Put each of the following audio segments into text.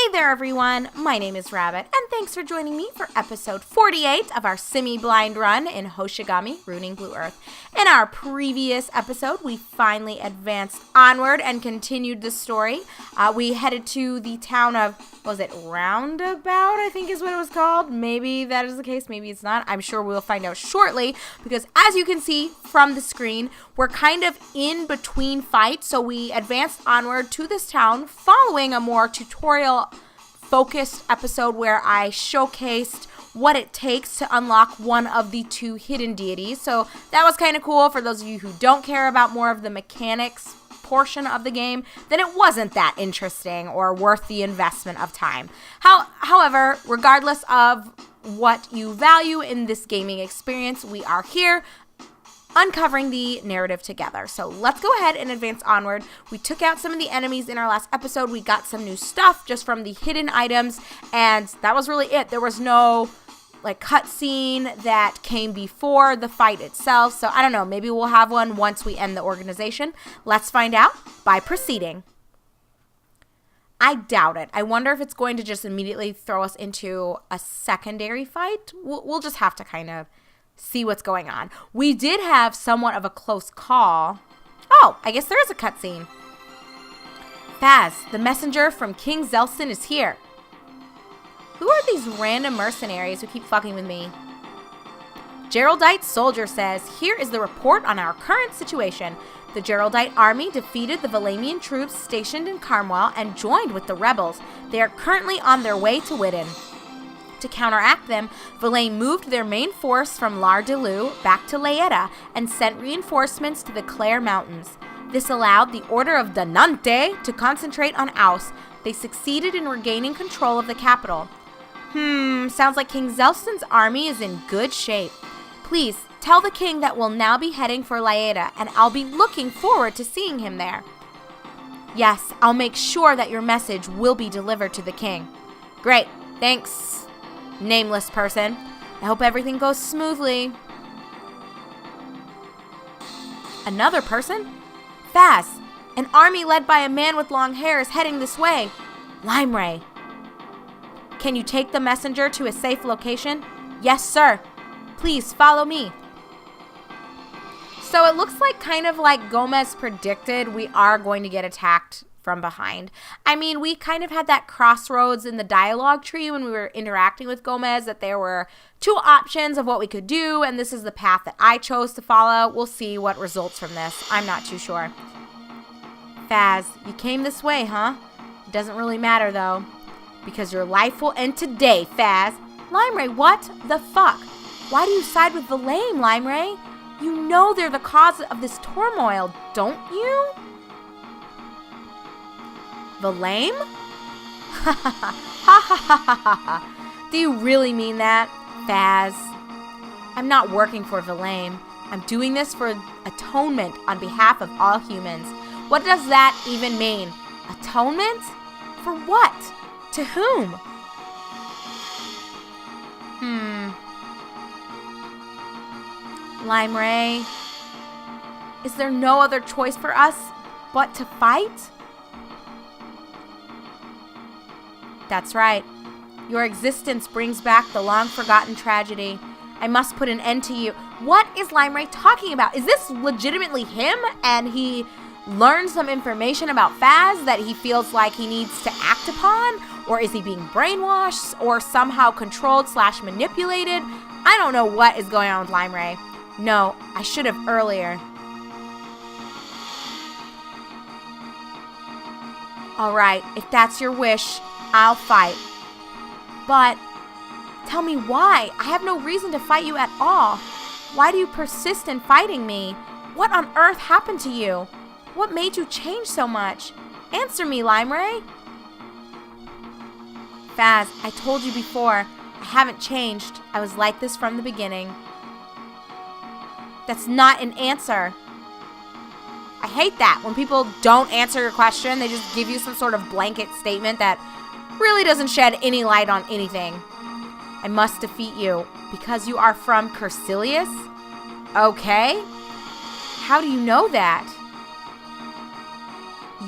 Hey there everyone, my name is Rabbit, and thanks for joining me for episode 48 of our semi-blind run in Hoshigami, Ruining Blue Earth. In our previous episode, we finally advanced onward and continued the story. We headed to the town of, Roundabout, I think is what it was called. Maybe that is the case, maybe it's not. I'm sure we'll find out shortly, because as you can see from the screen, we're kind of in between fights, so we advanced onward to this town following a more tutorial-focused episode where I showcased what it takes to unlock one of the two hidden deities. So that was kind of cool for those of you who don't care about more of the mechanics portion of the game, then it wasn't that interesting or worth the investment of time. However, regardless of what you value in this gaming experience, we are here uncovering the narrative together. So let's go ahead and advance onward. We took out some of the enemies in our last episode. We got some new stuff just from the hidden items, and that was really it. There was no cutscene that came before the fight itself. So I don't know, maybe we'll have one once we end the organization. Let's find out by proceeding. I doubt it. I wonder if it's going to just immediately throw us into a secondary fight. We'll just have to kind of see what's going on. We did have somewhat of a close call. Oh, I guess there is a cutscene. Faz, the messenger from King Zelson is here. Who are these random mercenaries who keep fucking with me? Geraldite soldier says, here is the report on our current situation. The Geraldite army defeated the Valamian troops stationed in Carmwell and joined with the rebels. They are currently on their way to Widden. To counteract them, Valame moved their main force from Lar de Lou back to Laeta and sent reinforcements to the Clare Mountains. This allowed the Order of Danante to concentrate on Aus. They succeeded in regaining control of the capital. Sounds like King Zelson's army is in good shape. Please, tell the king that we'll now be heading for Laeta, and I'll be looking forward to seeing him there. Yes, I'll make sure that your message will be delivered to the king. Great, thanks, nameless person. I hope everything goes smoothly. Another person? Faz, an army led by a man with long hair is heading this way. Leimrey. Can you take the messenger to a safe location? Yes, sir. Please follow me. So it looks like, kind of like Gomez predicted, we are going to get attacked from behind. I mean, we kind of had that crossroads in the dialogue tree when we were interacting with Gomez, that there were two options of what we could do, and this is the path that I chose to follow. We'll see what results from this. I'm not too sure. Faz, you came this way, huh? It doesn't really matter, though, because your life will end today, Faz. Leimrey, what the fuck? Why do you side with Valame, Leimrey? You know they're the cause of this turmoil, don't you? Valame? Ha ha ha ha ha ha ha. Do you really mean that, Faz? I'm not working for Valame. I'm doing this for atonement on behalf of all humans. What does that even mean? Atonement? For what? To whom? Leimrey, is there no other choice for us but to fight? That's right. Your existence brings back the long-forgotten tragedy. I must put an end to you. What is Leimrey talking about? Is this legitimately him and he learned some information about Faz that he feels like he needs to act upon? Or is he being brainwashed or somehow controlled/manipulated? I don't know what is going on with Leimrey. No, I should have earlier. Alright, if that's your wish, I'll fight. But tell me why. I have no reason to fight you at all. Why do you persist in fighting me? What on earth happened to you? What made you change so much? Answer me, Leimrey. Faz, I told you before, I haven't changed. I was like this from the beginning. That's not an answer. I hate that. When people don't answer your question, they just give you some sort of blanket statement that really doesn't shed any light on anything. I must defeat you because you are from Cursilius? Okay. How do you know that?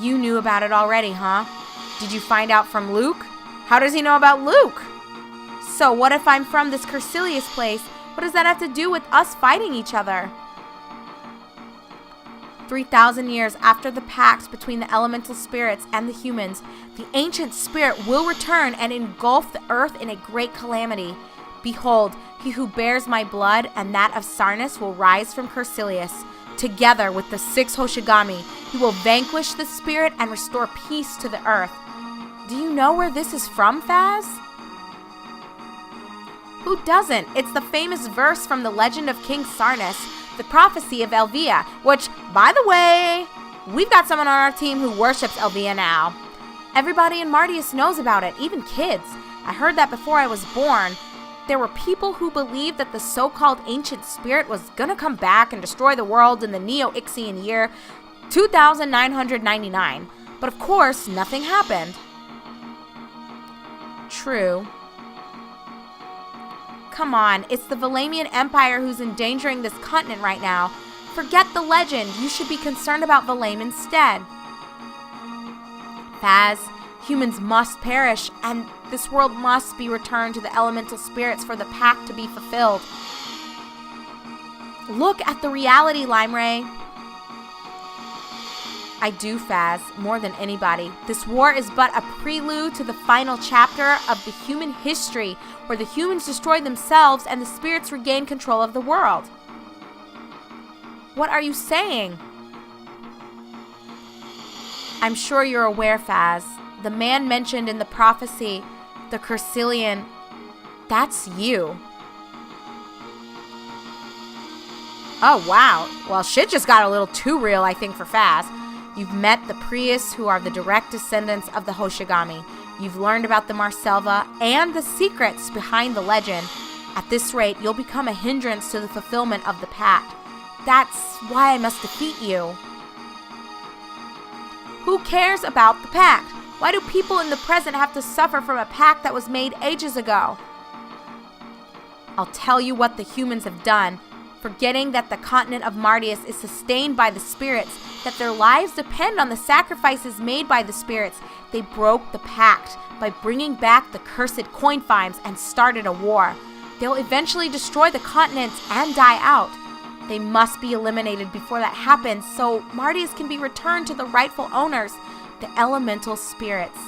You knew about it already, huh? Did you find out from Luke? How does he know about Luke? So what if I'm from this Cursilius place? What does that have to do with us fighting each other? 3,000 years after the pact between the elemental spirits and the humans, the ancient spirit will return and engulf the earth in a great calamity. Behold, he who bears my blood and that of Sarnis will rise from Cursilius. Together with the 6 Hoshigami, he will vanquish the spirit and restore peace to the earth. Do you know where this is from, Faz? Who doesn't? It's the famous verse from the legend of King Sarnis, the prophecy of Elvia, which, by the way, we've got someone on our team who worships Elvia now. Everybody in Martius knows about it, even kids. I heard that before I was born. There were people who believed that the so-called ancient spirit was gonna come back and destroy the world in the Neo-Ixian year 2999. But of course, nothing happened. True. Come on, it's the Valamian Empire who's endangering this continent right now. Forget the legend. You should be concerned about Valam instead. Faz, humans must perish, and this world must be returned to the elemental spirits for the pact to be fulfilled. Look at the reality, Leimrey. I do, Faz, more than anybody. This war is but a prelude to the final chapter of the human history, where the humans destroy themselves and the spirits regain control of the world. What are you saying? I'm sure you're aware, Faz. The man mentioned in the prophecy, the Cursilian, that's you. Oh, wow. Well, shit just got a little too real, I think, for Faz. You've met the Prius, who are the direct descendants of the Hoshigami. You've learned about the Marselva and the secrets behind the legend. At this rate, you'll become a hindrance to the fulfillment of the pact. That's why I must defeat you. Who cares about the pact? Why do people in the present have to suffer from a pact that was made ages ago? I'll tell you what the humans have done, forgetting that the continent of Martius is sustained by the spirits, that their lives depend on the sacrifices made by the spirits. They broke the pact by bringing back the cursed coin finds and started a war. They'll eventually destroy the continents and die out. They must be eliminated before that happens, so Martius can be returned to the rightful owners, the elemental spirits.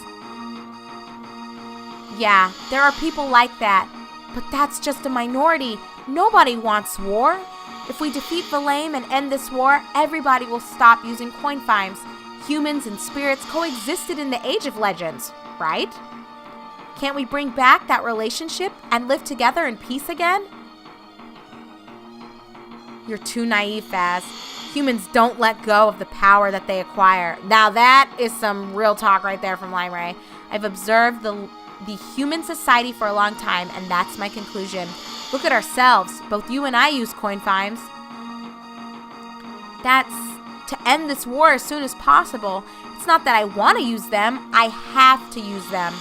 Yeah, there are people like that, but that's just a minority. Nobody wants war. If we defeat Valam and end this war, everybody will stop using coin finds. Humans and spirits coexisted in the Age of Legends, right? Can't we bring back that relationship and live together in peace again? You're too naive, Faz. Humans don't let go of the power that they acquire. Now that is some real talk right there from Leimrey. I've observed the human society for a long time, and that's my conclusion. Look at ourselves. Both you and I use coin finds. That's to end this war as soon as possible. It's not that I want to use them. I have to use them.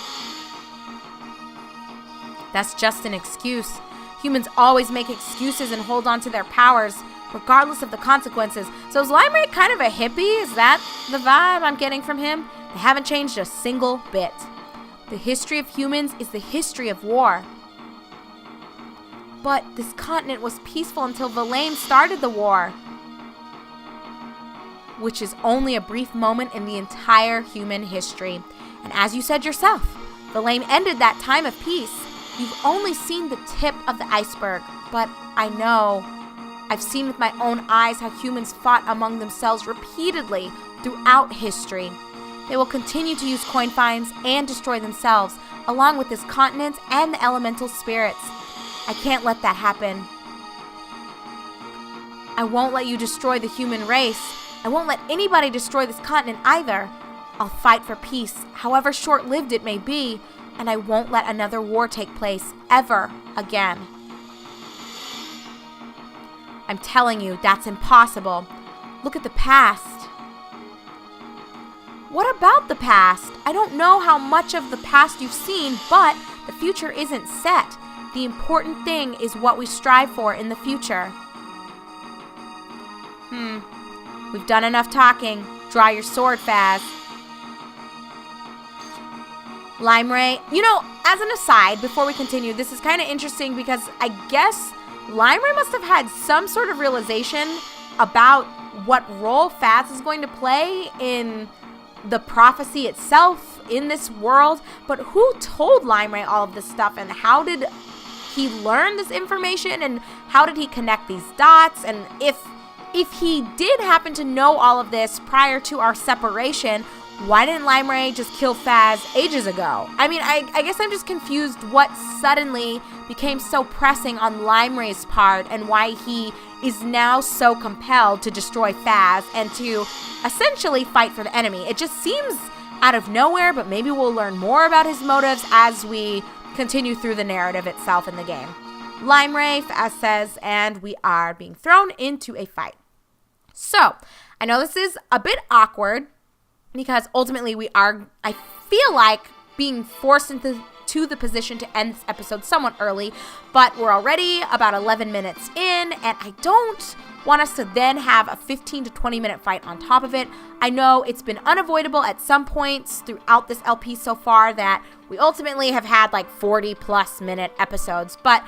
That's just an excuse. Humans always make excuses and hold on to their powers, regardless of the consequences. So is Leimrey kind of a hippie? Is that the vibe I'm getting from him? They haven't changed a single bit. The history of humans is the history of war. But this continent was peaceful until Valam started the war, which is only a brief moment in the entire human history. And as you said yourself, Valam ended that time of peace. You've only seen the tip of the iceberg, but I know. I've seen with my own eyes how humans fought among themselves repeatedly throughout history. They will continue to use coin finds and destroy themselves, along with this continent and the elemental spirits. I can't let that happen. I won't let you destroy the human race. I won't let anybody destroy this continent either. I'll fight for peace, however short-lived it may be, and I won't let another war take place ever again. I'm telling you, that's impossible. Look at the past. What about the past? I don't know how much of the past you've seen, but the future isn't set. The important thing is what we strive for in the future. We've done enough talking. Draw your sword, Faz. Leimrey, you know, as an aside, before we continue, this is kind of interesting because I guess Leimrey must have had some sort of realization about what role Faz is going to play in the prophecy itself in this world. But who told Leimrey all of this stuff, and how did he learn this information, and how did he connect these dots? And if he did happen to know all of this prior to our separation, why didn't Leimrey just kill Faz ages ago? I mean, I guess I'm just confused what suddenly became so pressing on Leimrey's part, and why he is now so compelled to destroy Faz and to essentially fight for the enemy. It just seems out of nowhere, but maybe we'll learn more about his motives as we continue through the narrative itself in the game. Leimrey, Faz says, and we are being thrown into a fight. So, I know this is a bit awkward, because ultimately we are, I feel like, being forced into the position to end this episode somewhat early, but we're already about 11 minutes in, and I don't want us to then have a 15 to 20 minute fight on top of it. I know it's been unavoidable at some points throughout this LP so far that we ultimately have had like 40 plus minute episodes, but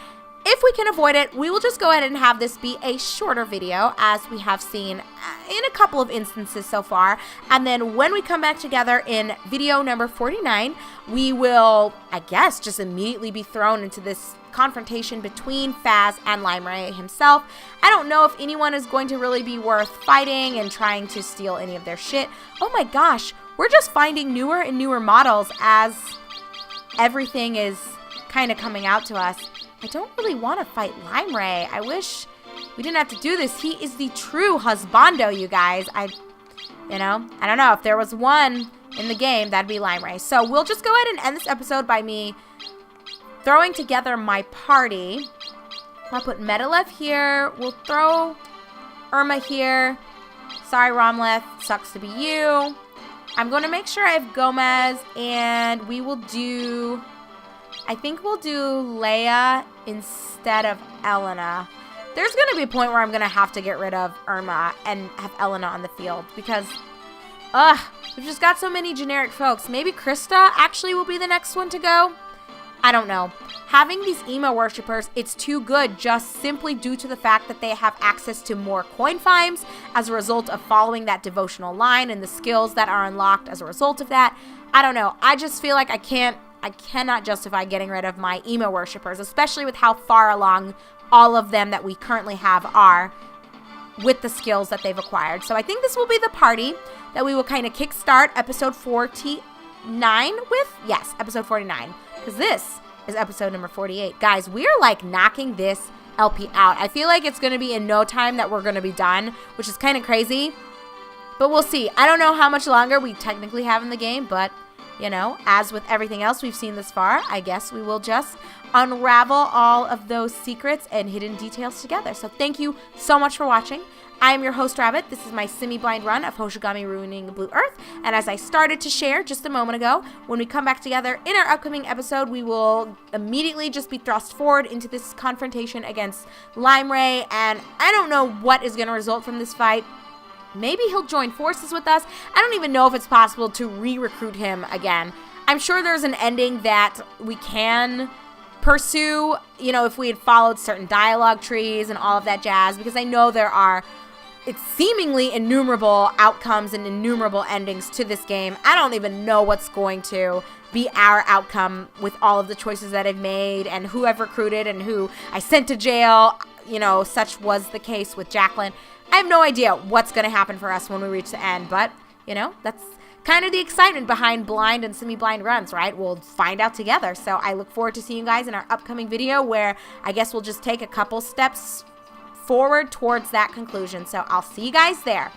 if we can avoid it, we will just go ahead and have this be a shorter video, as we have seen in a couple of instances so far. And then when we come back together in video number 49, we will, I guess, just immediately be thrown into this confrontation between Faz and Leimrey himself. I don't know if anyone is going to really be worth fighting and trying to steal any of their shit. Oh my gosh, we're just finding newer and newer models as everything is kind of coming out to us. I don't really want to fight Leimrey. I wish we didn't have to do this. He is the true husbando, you guys. I don't know. If there was one in the game, that'd be Leimrey. So we'll just go ahead and end this episode by me throwing together my party. I'll put Medalev here. We'll throw Irma here. Sorry, Romleth. Sucks to be you. I'm going to make sure I have Gomez, and we will do... I think we'll do Leia instead of Elena. There's going to be a point where I'm going to have to get rid of Irma and have Elena on the field because, we've just got so many generic folks. Maybe Krista actually will be the next one to go. I don't know. Having these emo worshippers, it's too good just simply due to the fact that they have access to more coin finds as a result of following that devotional line and the skills that are unlocked as a result of that. I don't know. I just feel like I cannot justify getting rid of my emo worshippers, especially with how far along all of them that we currently have are with the skills that they've acquired. So I think this will be the party that we will kind of kickstart episode 49 with. Yes, episode 49, because this is episode number 48. Guys, we are like knocking this LP out. I feel like it's going to be in no time that we're going to be done, which is kind of crazy, but we'll see. I don't know how much longer we technically have in the game, but you know, as with everything else we've seen this far, I guess we will just unravel all of those secrets and hidden details together. So thank you so much for watching. I am your host, Rabbit. This is my semi-blind run of Hoshigami Ruining Blue Earth. And as I started to share just a moment ago, when we come back together in our upcoming episode, we will immediately just be thrust forward into this confrontation against Leimrey. And I don't know what is going to result from this fight. Maybe he'll join forces with us. I don't even know if it's possible to re-recruit him again. I'm sure there's an ending that we can pursue, you know, if we had followed certain dialogue trees and all of that jazz, because I know there are, it's seemingly innumerable outcomes and innumerable endings to this game. I don't even know what's going to be our outcome with all of the choices that I've made and who I've recruited and who I sent to jail. You know, such was the case with Jacqueline. I have no idea what's going to happen for us when we reach the end, but, you know, that's kind of the excitement behind blind and semi-blind runs, right? We'll find out together. So I look forward to seeing you guys in our upcoming video where I guess we'll just take a couple steps forward towards that conclusion. So I'll see you guys there.